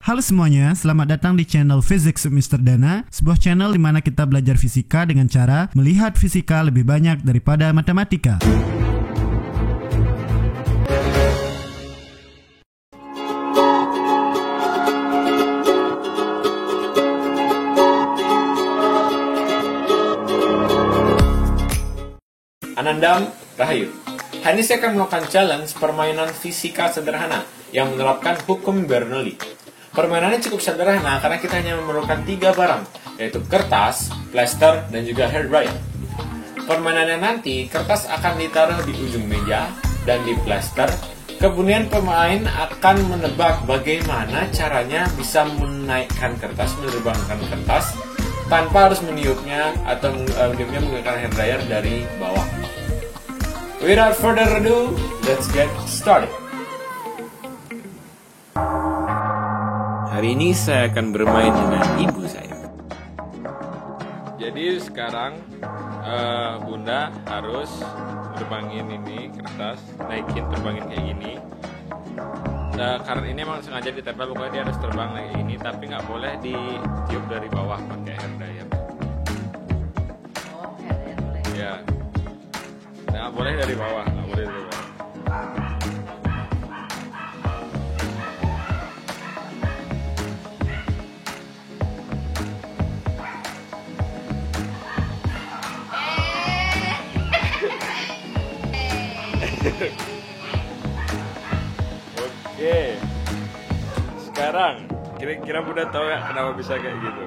Halo semuanya, selamat datang di channel Physics Mr. Dana, sebuah channel di mana kita belajar fisika dengan cara melihat fisika lebih banyak daripada matematika. Anandam, Rahayu. Hari ini saya akan melakukan challenge permainan fisika sederhana yang menerapkan hukum Bernoulli. Permainannya cukup sederhana karena kita hanya memerlukan 3 barang, yaitu kertas, plester, dan juga hairdryer. Permainannya nanti, kertas akan ditaruh di ujung meja dan di plester. Kemudian pemain akan menebak bagaimana caranya bisa menaikkan kertas, menerbangkan kertas, tanpa harus meniupnya atau meniupnya menggunakan hairdryer dari bawah. Without further ado, let's get started. Hari ini saya akan bermain dengan ibu saya. Jadi sekarang Bunda harus terbangin ini kertas, naikin terbangin kayak gini. Karena ini emang sengaja ditempel, pokoknya dia harus terbang kayak gini, tapi nggak boleh ditiup dari bawah pakai hairdryer. Oh, hairdryer boleh. Ya, nggak boleh dari bawah, nggak boleh dari bawah. Oke, sekarang kira-kira Bunda tahu ya kenapa bisa kayak gitu?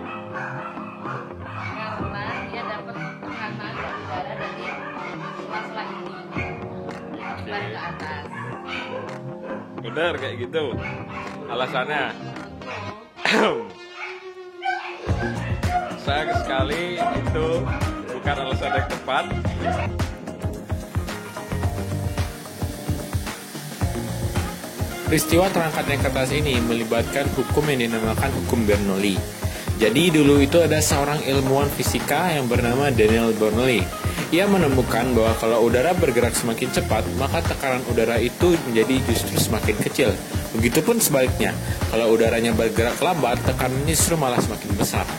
Karena dia dapat tekanan udara dari sela-sela ini menyebar ke atas. Bener kayak gitu. Alasannya sayang sekali itu bukan alasan yang tepat. Peristiwa terangkatnya kertas ini melibatkan hukum yang dinamakan hukum Bernoulli. Jadi dulu itu ada seorang ilmuwan fisika yang bernama Daniel Bernoulli. Ia menemukan bahwa kalau udara bergerak semakin cepat, maka tekanan udara itu menjadi justru semakin kecil. Begitupun sebaliknya, kalau udaranya bergerak lambat, tekanannya justru malah semakin besar.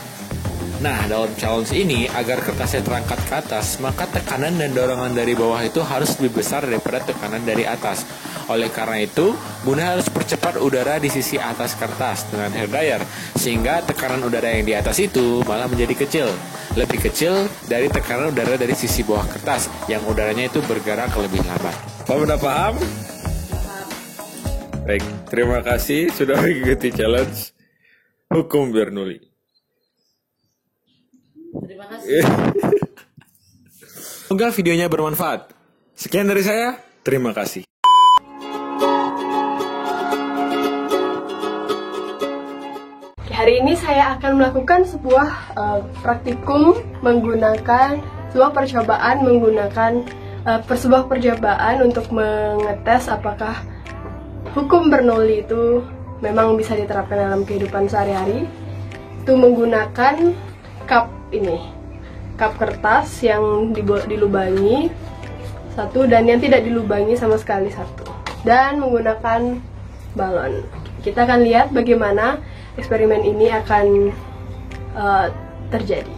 Nah, dalam challenge ini, agar kertasnya terangkat ke atas, maka tekanan dan dorongan dari bawah itu harus lebih besar daripada tekanan dari atas. Oleh karena itu, Bunda harus percepat udara di sisi atas kertas dengan hairdryer, sehingga tekanan udara yang di atas itu malah menjadi kecil. Lebih kecil dari tekanan udara dari sisi bawah kertas, yang udaranya itu bergerak lebih lambat. Bunda paham? Baik, terima kasih sudah mengikuti challenge hukum Bernoulli. Terima kasih. Semoga videonya bermanfaat. Sekian dari saya, terima kasih. Hari ini saya akan melakukan sebuah praktikum menggunakan sebuah percobaan untuk mengetes apakah hukum Bernoulli itu memang bisa diterapkan dalam kehidupan sehari-hari. Itu menggunakan cup kertas yang dilubangi satu dan yang tidak dilubangi sama sekali satu, dan menggunakan balon. Kita akan lihat bagaimana eksperimen ini akan terjadi.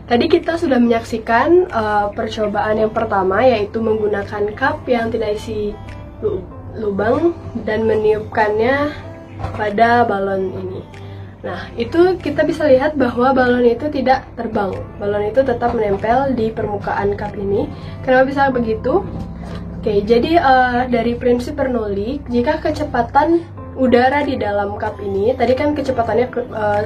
Tadi kita sudah menyaksikan percobaan yang pertama, yaitu menggunakan cup yang tidak isi lubang dan meniupkannya pada balon ini. Nah, itu kita bisa lihat bahwa balon itu tidak terbang. Balon itu tetap menempel di permukaan cup ini. Kenapa bisa begitu? Oke, jadi dari prinsip Bernoulli, jika kecepatan udara di dalam cup ini, tadi kan kecepatannya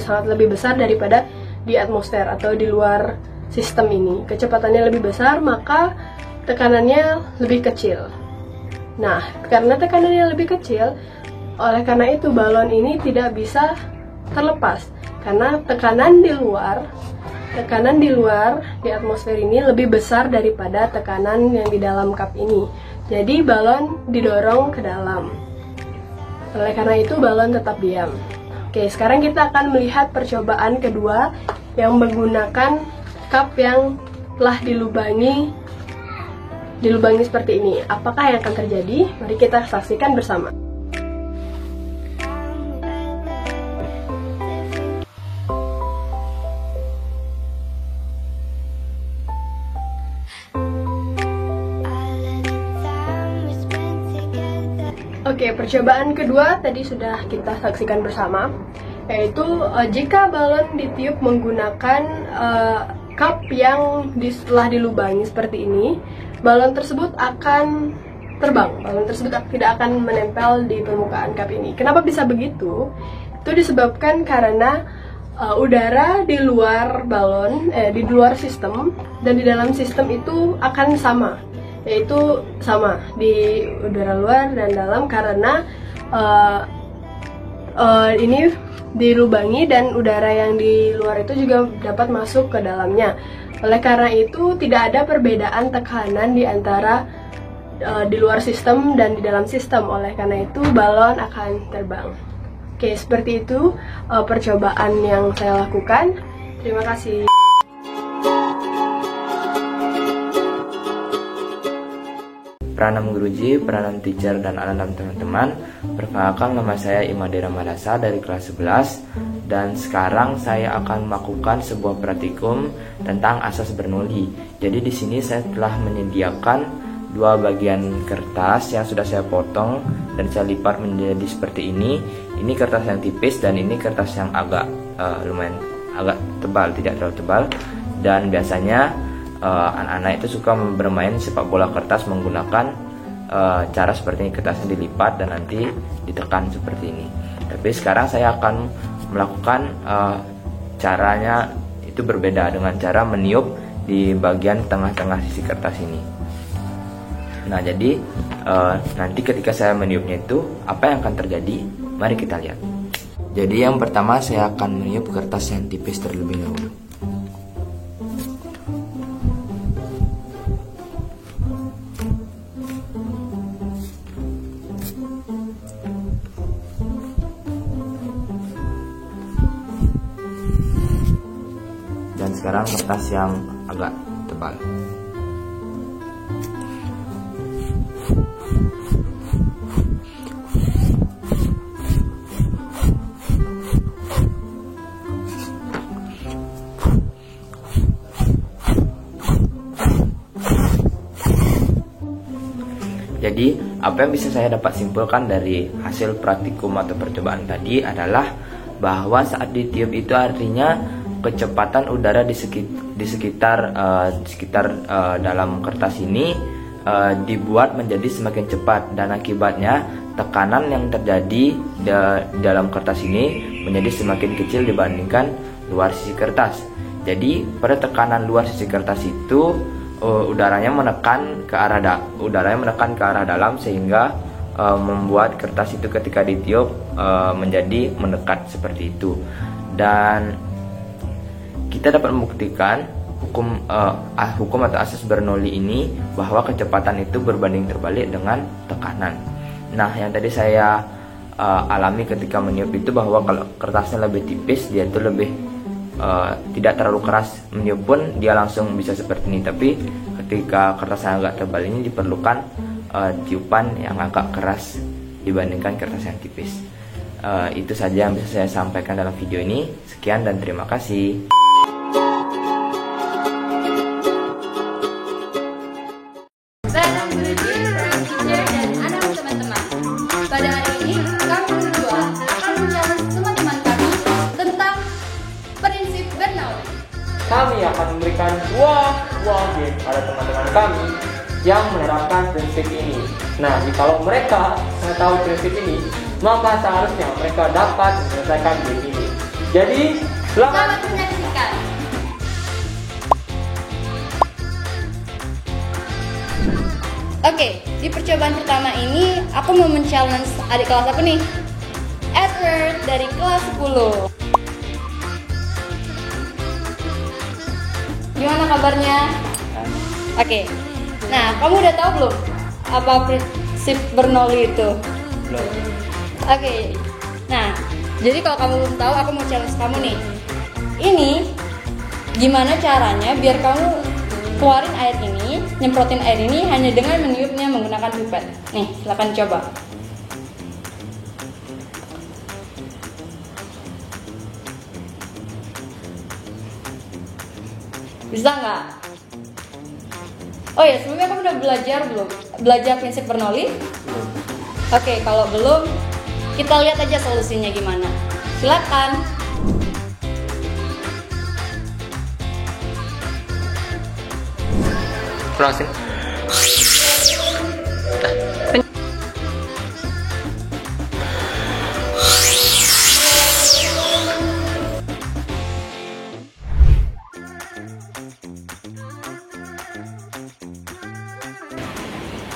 sangat lebih besar daripada di atmosfer atau di luar sistem ini. Kecepatannya lebih besar, maka tekanannya lebih kecil. Nah, karena tekanannya lebih kecil, oleh karena itu balon ini tidak bisa terlepas, karena tekanan di luar di atmosfer ini lebih besar daripada tekanan yang di dalam cup ini. Jadi balon didorong ke dalam. Oleh karena itu balon tetap diam. Oke, sekarang kita akan melihat percobaan kedua yang menggunakan cup yang telah dilubangi seperti ini. Apakah yang akan terjadi? Mari kita saksikan bersama. Oke, percobaan kedua tadi sudah kita saksikan bersama, yaitu jika balon ditiup menggunakan cup yang telah dilubangi seperti ini, balon tersebut akan terbang. Balon tersebut tidak akan menempel di permukaan cup ini. Kenapa bisa begitu? Itu disebabkan karena udara di luar balon, di luar sistem dan di dalam sistem itu akan sama, yaitu sama di udara luar dan dalam, karena ini dilubangi dan udara yang di luar itu juga dapat masuk ke dalamnya. Oleh karena itu tidak ada perbedaan tekanan di antara di luar sistem dan di dalam sistem. Oleh karena itu balon akan terbang. Oke, seperti itu percobaan yang saya lakukan. Terima kasih. Pranam Guruji, Pranam Teacher, dan Anandam teman-teman. Perkenalkan, nama saya Imadera Madasa dari kelas 11, dan sekarang saya akan melakukan sebuah praktikum tentang asas Bernoulli. Jadi di sini saya telah menyediakan dua bagian kertas yang sudah saya potong dan saya lipat menjadi seperti ini. Ini kertas yang tipis dan ini kertas yang agak lumayan agak tebal, tidak terlalu tebal. Dan biasanya anak-anak itu suka bermain sepak bola kertas menggunakan cara seperti ini, kertasnya dilipat dan nanti ditekan seperti ini. Tapi sekarang saya akan melakukan caranya itu berbeda dengan cara meniup di bagian tengah-tengah sisi kertas ini. Nah, jadi nanti ketika saya meniupnya itu apa yang akan terjadi? Mari kita lihat. Jadi yang pertama saya akan meniup kertas yang tipis terlebih dahulu. Dan sekarang kertas yang agak tebal. Jadi, apa yang bisa saya dapat simpulkan dari hasil praktikum atau percobaan tadi adalah bahwa saat ditiup itu artinya kecepatan udara di sekitar dalam kertas ini dibuat menjadi semakin cepat, dan akibatnya tekanan yang terjadi dalam kertas ini menjadi semakin kecil dibandingkan luar sisi kertas. Jadi pada tekanan luar sisi kertas itu udaranya menekan ke arah dalam sehingga membuat kertas itu ketika ditiup menjadi mendekat seperti itu. Dan kita dapat membuktikan hukum atau asas Bernoulli ini bahwa kecepatan itu berbanding terbalik dengan tekanan. Nah, yang tadi saya alami ketika meniup itu bahwa kalau kertasnya lebih tipis, dia itu lebih tidak terlalu keras meniup pun dia langsung bisa seperti ini. Tapi ketika kertasnya agak tebal ini diperlukan tiupan yang agak keras dibandingkan kertas yang tipis. Itu saja yang bisa saya sampaikan dalam video ini. Sekian dan terima kasih. Pranam Guruji, Pranam Teacher, dan anak teman-teman. Pada hari ini, kami berdua akan menjawab teman-teman kami tentang prinsip Bernoulli. Kami akan memberikan dua game pada teman-teman kami yang menerapkan prinsip ini. Nah, jikalau mereka mengetahui prinsip ini, maka seharusnya mereka dapat menyelesaikan game ini. Jadi, Selamat menyaksikan. Oke, di percobaan pertama ini aku mau men-challenge adik kelas aku nih, Edward dari kelas 10. Gimana kabarnya? Oke, nah kamu udah tahu belum apa prinsip Bernoulli itu? Belum. Oke, nah Jadi kalau kamu belum tahu, aku mau challenge kamu nih. Ini gimana caranya biar kamu keluarin air ini, nyemprotin air ini hanya dengan meniupnya menggunakan pipet. Nih, silakan coba. Bisa nggak? Oh ya, sebelumnya kamu udah belajar belum? Belajar prinsip Bernoulli? Oke, kalau belum, kita lihat aja solusinya gimana. Silakan. Langsung.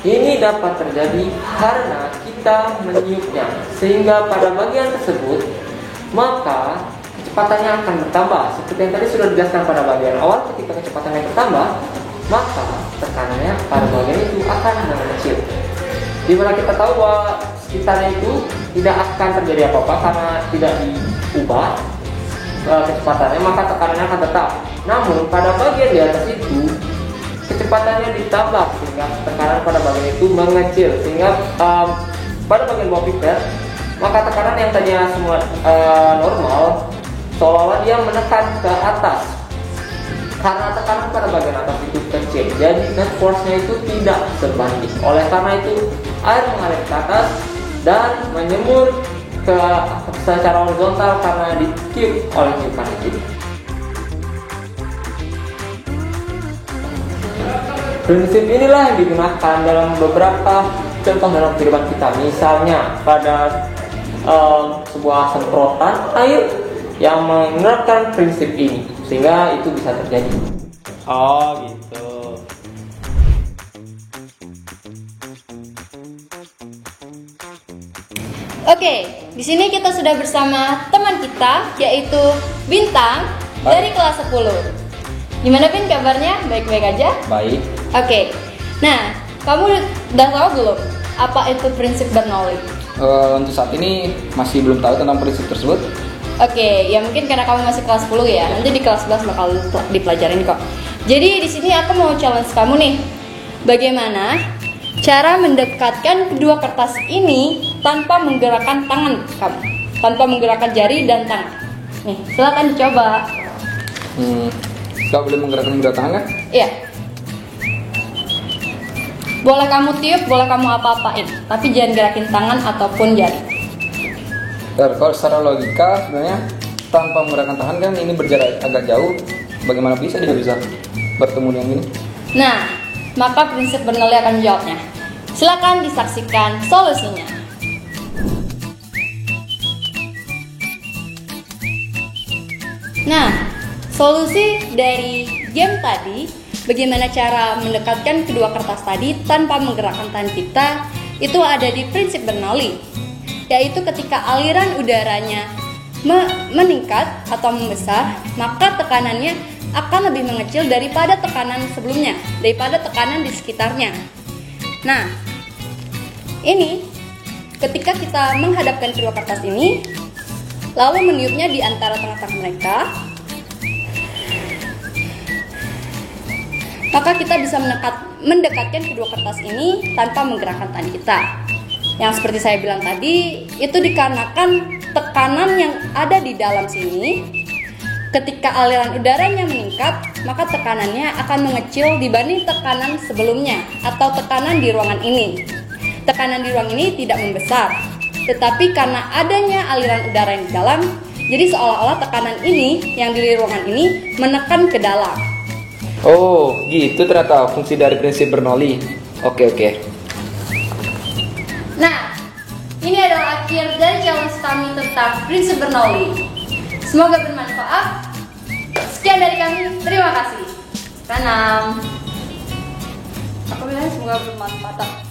Ini dapat terjadi karena kita meniupnya, sehingga pada bagian tersebut maka kecepatannya akan bertambah. Seperti yang tadi sudah dijelaskan pada bagian awal, ketika kecepatannya bertambah, maka tekanannya pada bagian itu akan mengecil. Dimana kita tahu bahwa sekitarnya itu tidak akan terjadi apa-apa karena tidak diubah kecepatannya, maka tekanannya akan tetap. Namun pada bagian di atas itu kecepatannya ditambah sehingga tekanan pada bagian itu mengecil, sehingga pada bagian bawah pipet maka tekanan yang tadinya semula normal seolah-olah dia menekan ke atas karena tekanan pada bagian atas itu kecil, jadi net force-nya itu tidak sebanding. Oleh karena itu air mengalir ke atas dan menyembur ke secara horizontal karena ditiup oleh tiupan itu. Prinsip inilah yang digunakan dalam beberapa contoh dalam kehidupan kita. Misalnya pada sebuah semprotan air yang menerapkan prinsip ini, sehingga itu bisa terjadi. Oh gitu. Oke, di sini kita sudah bersama teman kita yaitu Bintang dari kelas 10. Gimana Bin kabarnya? Baik-baik aja? Baik. Oke. Nah, kamu udah tahu belum apa itu prinsip Bernoulli? Untuk saat ini masih belum tahu tentang prinsip tersebut. Oke, ya mungkin karena kamu masih kelas 10 ya. Nanti di kelas 11 bakal dipelajarin kok. Jadi di sini aku mau challenge kamu nih. Bagaimana cara mendekatkan kedua kertas ini tanpa menggerakkan tangan kamu, tanpa menggerakkan jari dan tangan. Nih, silakan dicoba. Gak boleh menggerakkan kedua tangan kan? Iya. Boleh kamu tiup, boleh kamu apa-apain, tapi jangan gerakin tangan ataupun jari. Kalau secara logika sebenarnya tanpa menggerakkan tangan kan ini berjarak agak jauh. Bagaimana bisa dia bisa bertemu dengan ini? Nah, maka prinsip Bernoulli akan menjawabnya. Silakan disaksikan solusinya. Nah, solusi dari game tadi, bagaimana cara mendekatkan kedua kertas tadi tanpa menggerakkan tangan kita, itu ada di prinsip Bernoulli, yaitu ketika aliran udaranya meningkat atau membesar, maka tekanannya akan lebih mengecil daripada tekanan sebelumnya, daripada tekanan di sekitarnya. Nah, ini ketika kita menghadapkan kedua kertas ini, lalu meniupnya di antara tengah-tengah mereka, maka kita bisa mendekatkan kedua kertas ini tanpa menggerakkan tangan kita. Yang seperti saya bilang tadi, itu dikarenakan tekanan yang ada di dalam sini. Ketika aliran udaranya meningkat, maka tekanannya akan mengecil dibanding tekanan sebelumnya atau tekanan di ruangan ini. Tekanan di ruang ini tidak membesar, tetapi karena adanya aliran udara yang di dalam, jadi seolah-olah tekanan ini yang di ruangan ini menekan ke dalam. Oh, gitu ternyata fungsi dari prinsip Bernoulli. Oke. Nah, ini adalah akhir dari challenge kami tentang prinsip Bernoulli. Semoga bermanfaat. Sekian dari kami, terima kasih. Salam. Aku bilang semoga bermanfaat.